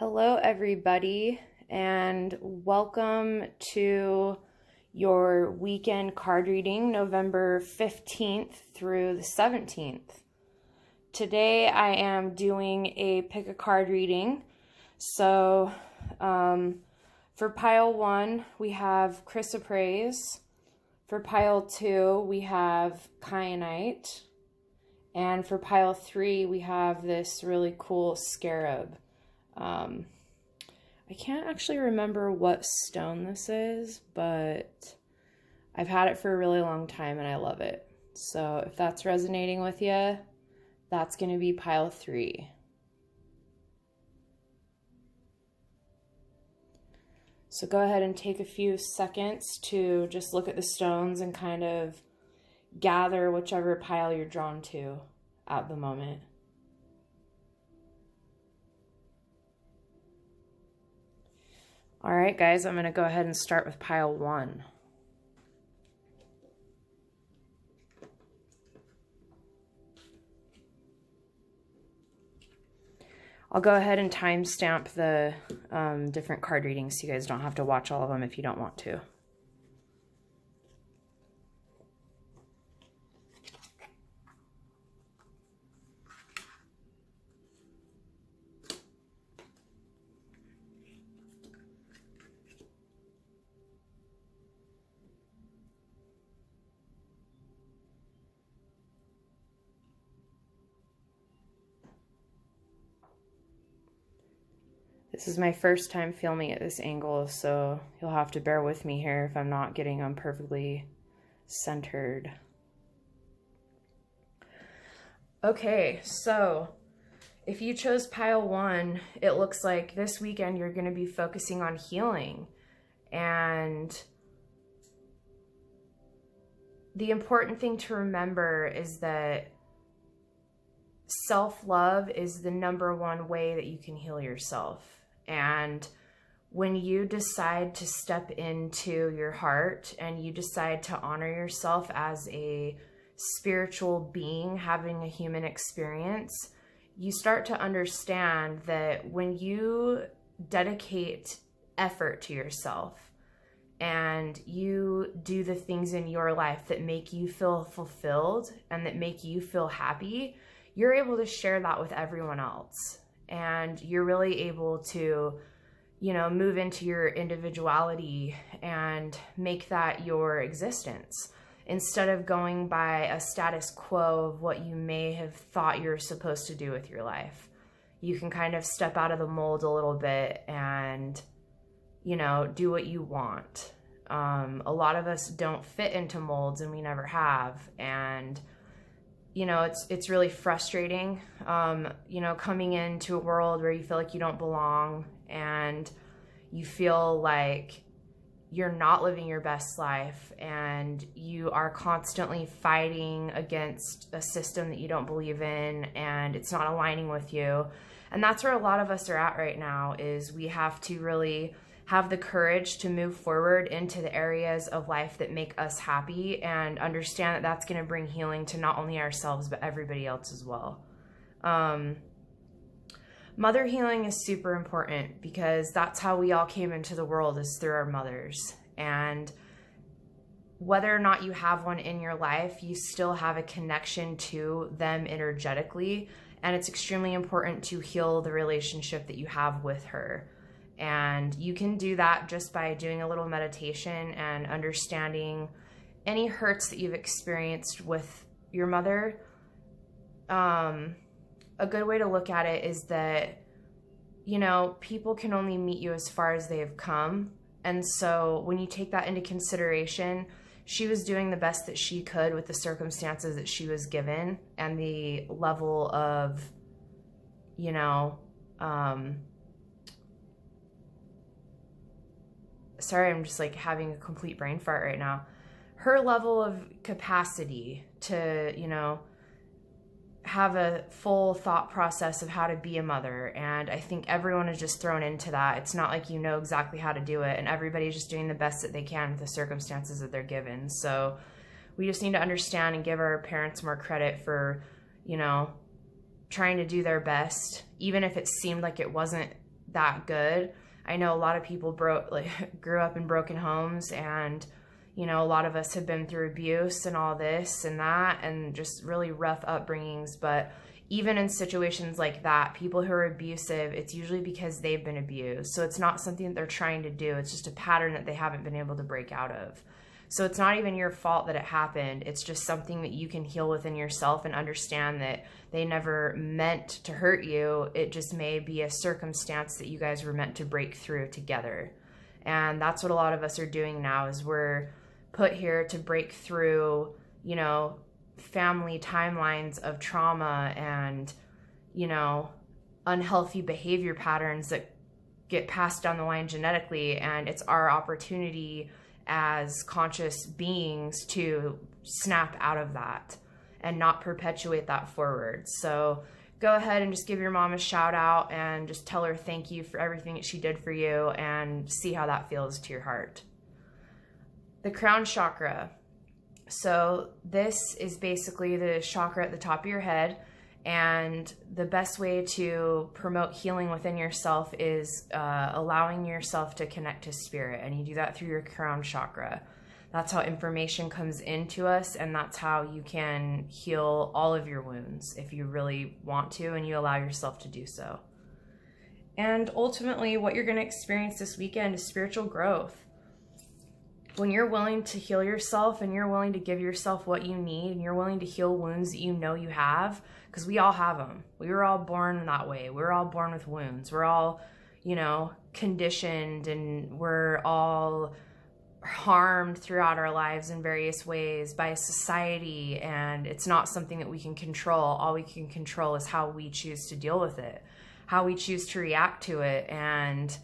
Hello, everybody, and welcome to your weekend card reading, November 15th through the 17th. Today, I am doing a pick a card reading. So, for pile 1, we have Chrysoprase. For pile 2, we have Kyanite. And for pile 3, we have this really cool scarab. I can't actually remember what stone this is, but I've had it for a really long time and I love it. So if that's resonating with you, that's going to be pile 3. So go ahead and take a few seconds to just look at the stones and kind of gather whichever pile you're drawn to at the moment. All right, guys, I'm going to go ahead and start with pile 1. I'll go ahead and timestamp the different card readings so you guys don't have to watch all of them if you don't want to. This is my first time filming at this angle, so you'll have to bear with me here if I'm not getting them perfectly centered. Okay, so if you chose pile 1, it looks like this weekend you're going to be focusing on healing. And the important thing to remember is that self-love is the #1 way that you can heal yourself. And when you decide to step into your heart and you decide to honor yourself as a spiritual being having a human experience, you start to understand that when you dedicate effort to yourself and you do the things in your life that make you feel fulfilled and that make you feel happy, you're able to share that with everyone else. And you're really able to, move into your individuality and make that your existence instead of going by a status quo of what you may have thought you're supposed to do with your life. You can kind of step out of the mold a little bit and, do what you want. A lot of us don't fit into molds and we never have. And it's really frustrating, coming into a world where you feel like you don't belong and you feel like you're not living your best life and you are constantly fighting against a system that you don't believe in and it's not aligning with you. And that's where a lot of us are at right now, is we have to really have the courage to move forward into the areas of life that make us happy and understand that that's going to bring healing to not only ourselves, but everybody else as well. Mother healing is super important because that's how we all came into the world, is through our mothers. And whether or not you have one in your life, you still have a connection to them energetically. And it's extremely important to heal the relationship that you have with her. And you can do that just by doing a little meditation and understanding any hurts that you've experienced with your mother. A good way to look at it is that, people can only meet you as far as they have come. And so when you take that into consideration, she was doing the best that she could with the circumstances that she was given and the level of, sorry, I'm just like having a complete brain fart right now. Her level of capacity to, have a full thought process of how to be a mother. And I think everyone is just thrown into that. It's not like you know exactly how to do it, and everybody's just doing the best that they can with the circumstances that they're given. So we just need to understand and give our parents more credit for, trying to do their best, even if it seemed like it wasn't that good. I know a lot of people grew up in broken homes, and you know, a lot of us have been through abuse and all this and that, and just really rough upbringings. But even in situations like that, people who are abusive, it's usually because they've been abused. So it's not something that they're trying to do. It's just a pattern that they haven't been able to break out of. So it's not even your fault that it happened. It's just something that you can heal within yourself and understand that they never meant to hurt you. It just may be a circumstance that you guys were meant to break through together. And that's what a lot of us are doing now, is we're put here to break through, you know, family timelines of trauma and, you know, unhealthy behavior patterns that get passed down the line genetically. And it's our opportunity as conscious beings to snap out of that and not perpetuate that forward. So go ahead and just give your mom a shout out and just tell her thank you for everything that she did for you, and see how that feels to your heart. The crown chakra. So this is basically the chakra at the top of your head, and the best way to promote healing within yourself is allowing yourself to connect to spirit, and you do that through your crown chakra. That's how information comes into us, and that's how you can heal all of your wounds if you really want to and you allow yourself to do so. And ultimately, what you're going to experience this weekend is spiritual growth. When you're willing to heal yourself and you're willing to give yourself what you need, and you're willing to heal wounds that you know you have, because we all have them. We were all born that way. We're all born with wounds. We're all, you know, conditioned, and we're all harmed throughout our lives in various ways by society, and it's not something that we can control. All we can control is how we choose to deal with it, how we choose to react to it. And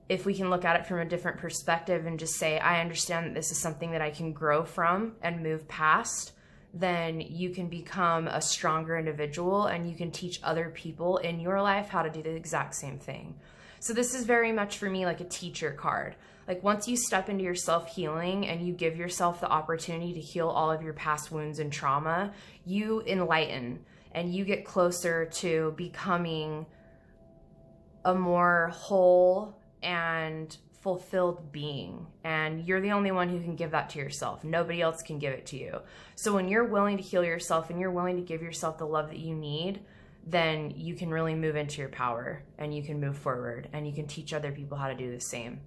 if we can look at it from a different perspective and just say, I understand that this is something that I can grow from and move past, then you can become a stronger individual, and you can teach other people in your life how to do the exact same thing. So this is very much for me like a teacher card. Like, once you step into your self-healing and you give yourself the opportunity to heal all of your past wounds and trauma, you enlighten and you get closer to becoming a more whole and fulfilled being. And you're the only one who can give that to yourself. Nobody else can give it to you. So when you're willing to heal yourself and you're willing to give yourself the love that you need, then you can really move into your power, and you can move forward, and you can teach other people how to do the same.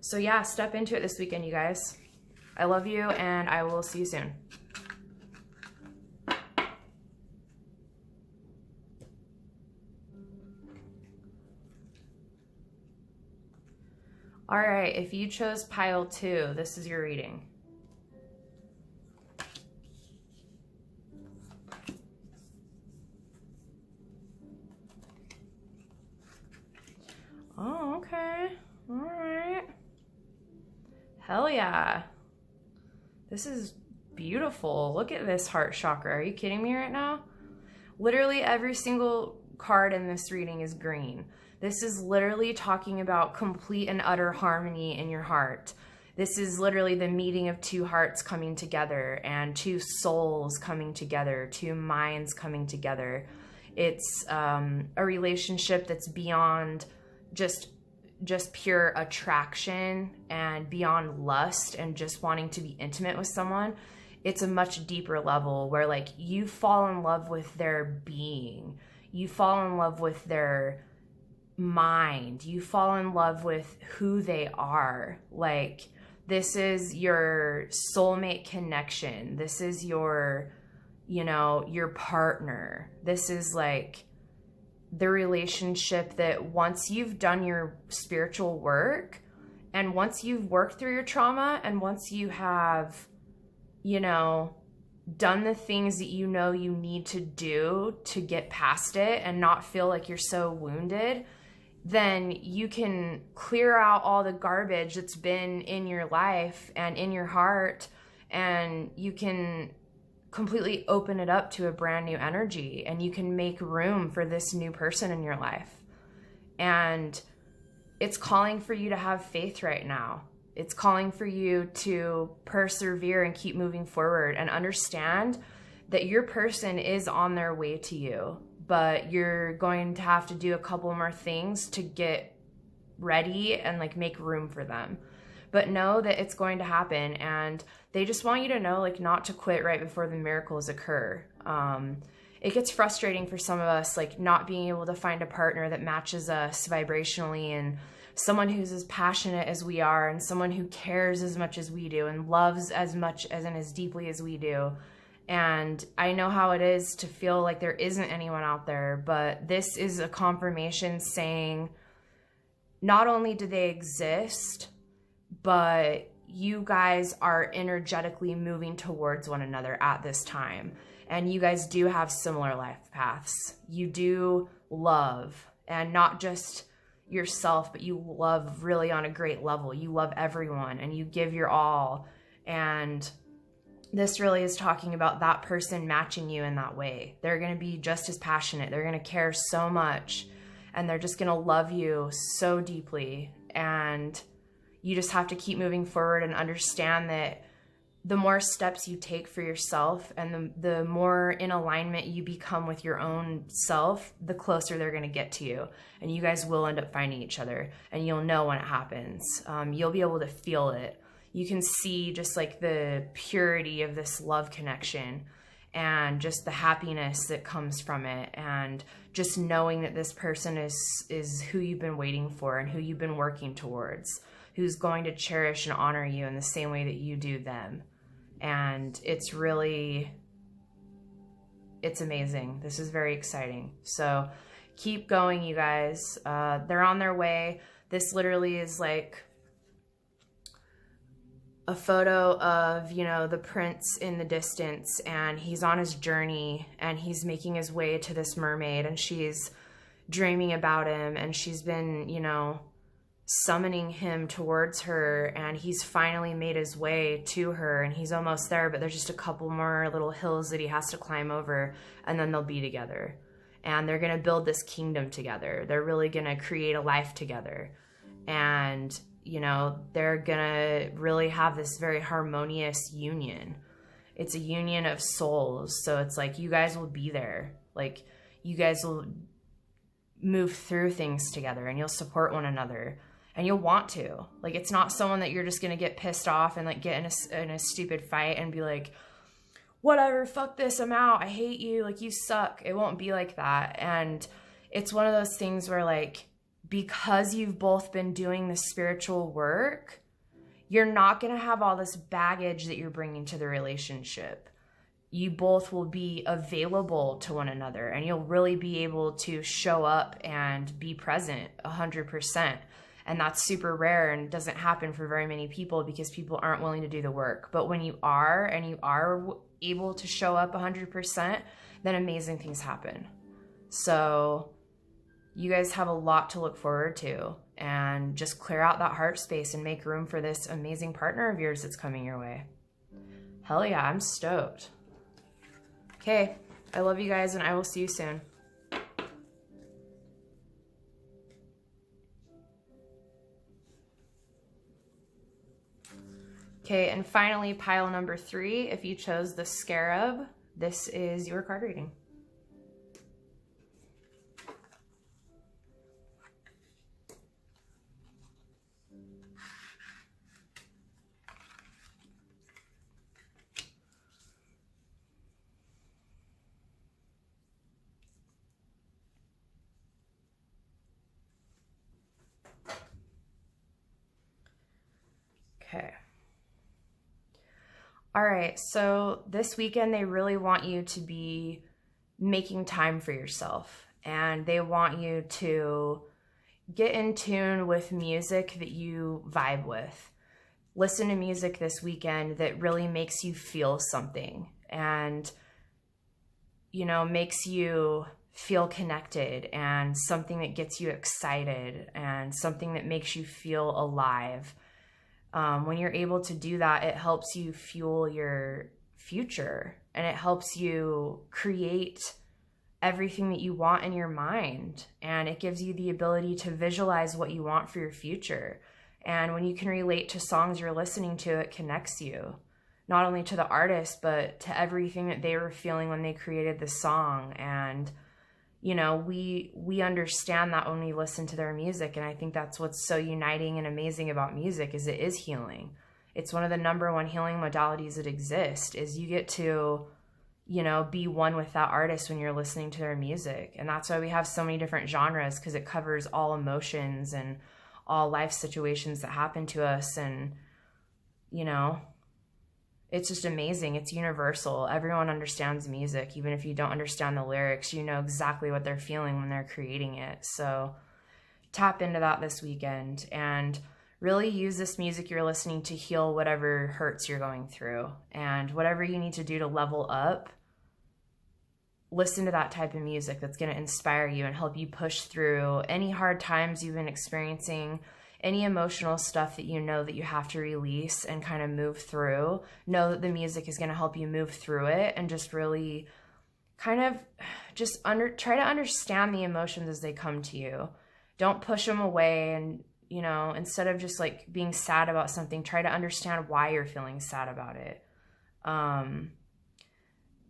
So yeah, step into it this weekend, you guys. I love you, and I will see you soon. All right, if you chose pile 2, this is your reading. Oh, okay. All right. Hell yeah. This is beautiful. Look at this heart chakra. Are you kidding me right now? Literally every single card in this reading is green. This is literally talking about complete and utter harmony in your heart. This is literally the meeting of two hearts coming together, and two souls coming together, two minds coming together. It's a relationship that's beyond just pure attraction and beyond lust and just wanting to be intimate with someone. It's a much deeper level where, like, you fall in love with their being. You fall in love with their mind. You fall in love with who they are. Like, this is your soulmate connection. This is your, you know, your partner. This is like the relationship that once you've done your spiritual work, and once you've worked through your trauma, and once you have, you know, done the things that you know you need to do to get past it and not feel like you're so wounded, then you can clear out all the garbage that's been in your life and in your heart, and you can completely open it up to a brand new energy, and you can make room for this new person in your life. And it's calling for you to have faith right now. It's calling for you to persevere and keep moving forward, and understand that your person is on their way to you. but you're going to have to do a couple more things to get ready and like make room for them. But know that it's going to happen, and they just want you to know like not to quit right before the miracles occur. It gets frustrating for some of us, like not being able to find a partner that matches us vibrationally, and someone who's as passionate as we are, and someone who cares as much as we do, and loves as much and as deeply as we do. And I know how it is to feel like there isn't anyone out there, but this is a confirmation saying not only do they exist, but you guys are energetically moving towards one another at this time. And you guys do have similar life paths. You do love, and not just yourself, but you love really on a great level. You love everyone and you give your all. And this really is talking about that person matching you in that way. They're going to be just as passionate. They're going to care so much, and they're just going to love you so deeply. And you just have to keep moving forward and understand that the more steps you take for yourself, and the more in alignment you become with your own self, the closer they're going to get to you. And you guys will end up finding each other, and you'll know when it happens. You'll be able to feel it. You can see just like the purity of this love connection, and just the happiness that comes from it, and just knowing that this person is who you've been waiting for and who you've been working towards, who's going to cherish and honor you in the same way that you do them. And it's amazing. This is very exciting. So keep going, you guys. They're on their way. This literally is like a photo of, you know, the prince in the distance, and he's on his journey, and he's making his way to this mermaid, and she's dreaming about him, and she's been, you know, summoning him towards her, and he's finally made his way to her, and he's almost there, but there's just a couple more little hills that he has to climb over, and then they'll be together. And they're going to build this kingdom together. They're really going to create a life together. And you know, they're gonna really have this very harmonious union. It's a union of souls. So it's like you guys will be there. Like you guys will move through things together, and you'll support one another, and you'll want to. Like it's not someone that you're just gonna get pissed off and like get in a stupid fight and be like, whatever, fuck this, I'm out, I hate you, like you suck. It won't be like that. And it's one of those things where like, because you've both been doing the spiritual work, you're not going to have all this baggage that you're bringing to the relationship. You both will be available to one another, and you'll really be able to show up and be present 100%. And that's super rare and doesn't happen for very many people because people aren't willing to do the work. But when you are, and you are able to show up 100%, then amazing things happen. So you guys have a lot to look forward to, and just clear out that heart space and make room for this amazing partner of yours that's coming your way. Hell yeah, I'm stoked. Okay, I love you guys, and I will see you soon. Okay, and finally, pile number 3. If you chose the Scarab, this is your card reading. Okay. All right, so this weekend they really want you to be making time for yourself, and they want you to get in tune with music that you vibe with. Listen to music this weekend that really makes you feel something, and you know, makes you feel connected, and something that gets you excited, and something that makes you feel alive. When you're able to do that, it helps you fuel your future, and it helps you create everything that you want in your mind, and it gives you the ability to visualize what you want for your future. And when you can relate to songs you're listening to, it connects you not only to the artist, but to everything that they were feeling when they created the song. And you know, we understand that when we listen to their music. And I think that's what's so uniting and amazing about music, is it is healing. It's one of the number one healing modalities that exist, is you get to, you know, be one with that artist when you're listening to their music. And that's why we have so many different genres, because it covers all emotions and all life situations that happen to us. And, you know, it's just amazing. It's universal. Everyone understands music. Even if you don't understand the lyrics, you know exactly what they're feeling when they're creating it. So tap into that this weekend and really use this music you're listening to heal whatever hurts you're going through. And whatever you need to do to level up, listen to that type of music that's going to inspire you and help you push through any hard times you've been experiencing, any emotional stuff that you know that you have to release and kind of move through. Know that the music is going to help you move through it, and just really kind of just try to understand the emotions as they come to you. Don't push them away, and, you know, instead of just like being sad about something, try to understand why you're feeling sad about it.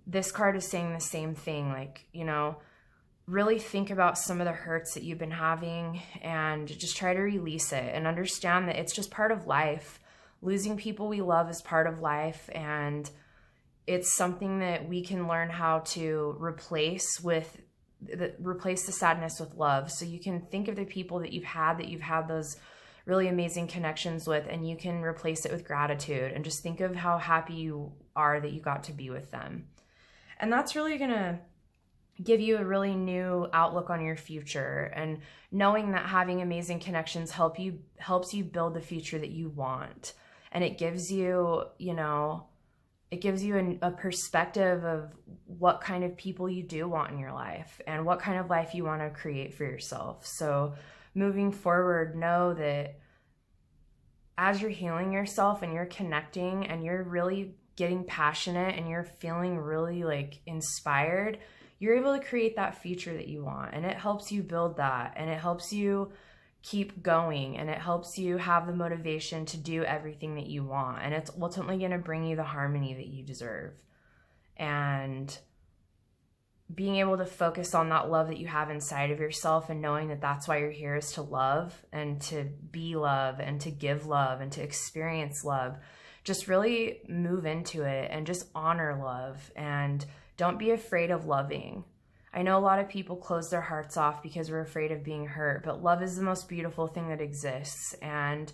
This card is saying the same thing, like, you know, really think about some of the hurts that you've been having and just try to release it and understand that it's just part of life. Losing people we love is part of life, and it's something that we can learn how to replace the sadness with love. So you can think of the people that you've had those really amazing connections with, and you can replace it with gratitude and just think of how happy you are that you got to be with them. And that's really going to give you a really new outlook on your future, and knowing that having amazing connections helps you build the future that you want. And it gives you, you know, it gives you a perspective of what kind of people you do want in your life and what kind of life you want to create for yourself. So moving forward, know that as you're healing yourself and you're connecting and you're really getting passionate and you're feeling really like inspired, you're able to create that future that you want. And it helps you build that, and it helps you keep going, and it helps you have the motivation to do everything that you want. And it's ultimately going to bring you the harmony that you deserve. And being able to focus on that love that you have inside of yourself, and knowing that that's why you're here, is to love and to be love and to give love and to experience love. Just really move into it and just honor love, and don't be afraid of loving. I know a lot of people close their hearts off because we're afraid of being hurt, but love is the most beautiful thing that exists. And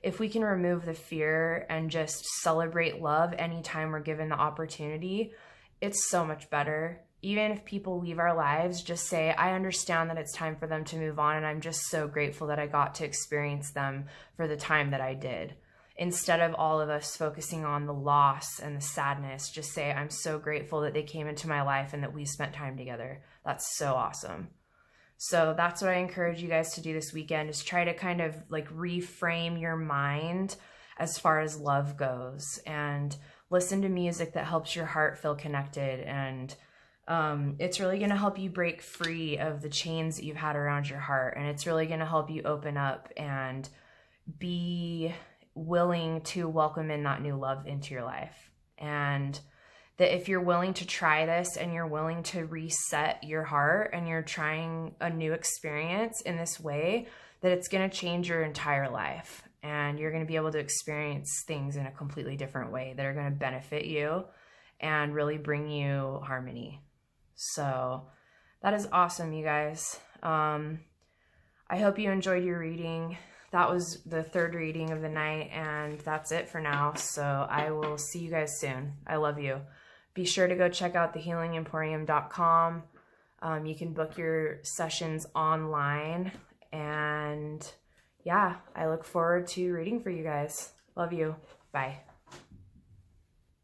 if we can remove the fear and just celebrate love anytime we're given the opportunity, it's so much better. Even if people leave our lives, just say, I understand that it's time for them to move on, and I'm just so grateful that I got to experience them for the time that I did. Instead of all of us focusing on the loss and the sadness, just say, I'm so grateful that they came into my life and that we spent time together. That's so awesome. So that's what I encourage you guys to do this weekend, is try to kind of like reframe your mind as far as love goes, and listen to music that helps your heart feel connected. And it's really going to help you break free of the chains that you've had around your heart. And it's really going to help you open up and be willing to welcome in that new love into your life. And that if you're willing to try this and you're willing to reset your heart and you're trying a new experience in this way, that it's going to change your entire life, and you're going to be able to experience things in a completely different way that are going to benefit you and really bring you harmony. So that is awesome, you guys. I hope you enjoyed your reading. That was the third reading of the night, and that's it for now. So I will see you guys soon. I love you. Be sure to go check out thehealingemporium.com. You can book your sessions online, and yeah, I look forward to reading for you guys. Love you. Bye.